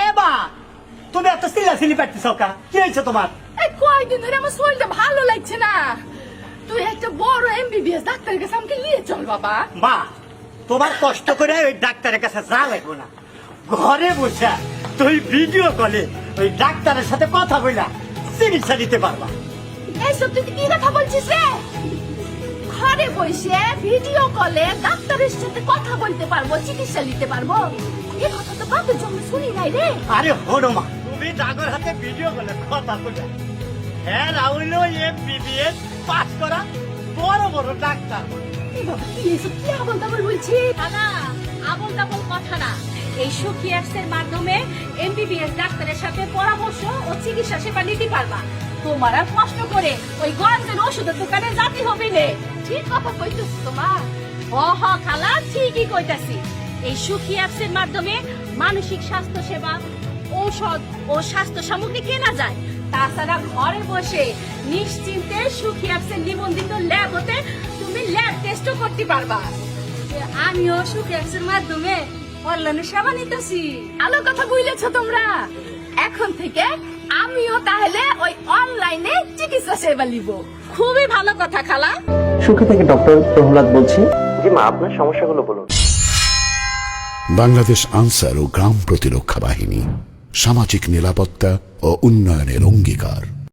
এ বা তুমি এত সিলাসিলি পাচ্ছিস কা? কি হয়েছে তোমার? এই কয়দিন ধরে আমার শরীরটা ভালো লাগছে না। তুই একটা বড় এমবিবিএস ডাক্তারের কাছে আমাকে নিয়ে চল বাবা। মা, তোমার কষ্ট করে ওই ডাক্তারের কাছে যা লাগবে না, ঘরে বসে তুই ভিডিও কলে ওই ডাক্তারের সাথে কথা বইলা চিকিৎসা দিতে পারবা। এইসব তুই কি কথা বলছিস রে? ঘরে বসে ভিডিও কলে ডাক্তারের সাথে কথা বলতে পারবো, চিকিৎসা নিতে পারবো? এই কথা তো বাপের জন্য শুনি নাই রে। আরে হনো মা, তুমি ডাক্তার হাতে ভিডিও কলে কথা বলে হ্যাঁ রাহুল এমবিবিএস পাস করা বড় বড় ডাক্তার। এ বাবা, কি এসব কি আবল তাবল বলছিস? না, আবল তাবল কথা না। এই সুখী অ্যাপস এর মাধ্যমে এমবিবিএস ডাক্তারের সাথে পরামর্শ ও চিকিৎসা সেবা নিতে পারবা। তোমার আর কষ্ট করে ওই গঞ্জের ওষুধের দোকানে যেতে হবে না। ঠিক কথা কইছিস তোমার। হ খালা, ঠিকই কইতাছি। এই সুখী অ্যাপস এর মাধ্যমে মানসিক স্বাস্থ্য সেবা, ঔষধ ও স্বাস্থ্য সামগ্রী কেনা যায়। তাছাড়া ঘরে বসে নিশ্চিন্তে সুখী অ্যাপস এর নিবন্ধিত ল্যাব হতে তুমি ল্যাব টেস্টও করতে পারবা। আমিও সুখী অ্যাপস এর মাধ্যমে অনলাইনে সেবা নিতেছি। ভালো কথা বলেছো তোমরা। এখন থেকে আমিও তাহলে ওই অনলাইনে চিকিৎসা সেবা নিব। খুবই ভালো কথা খালা। সুখী থেকে ডক্টর প্রহ্লাদ বলছি। জি মা, আপনার সমস্যাগুলো বলুন। বাংলাদেশ আনসার ও গ্রাম প্রতিরক্ষা বাহিনী সামাজিক নিরাপত্তা ও উন্নয়নের অঙ্গীকার।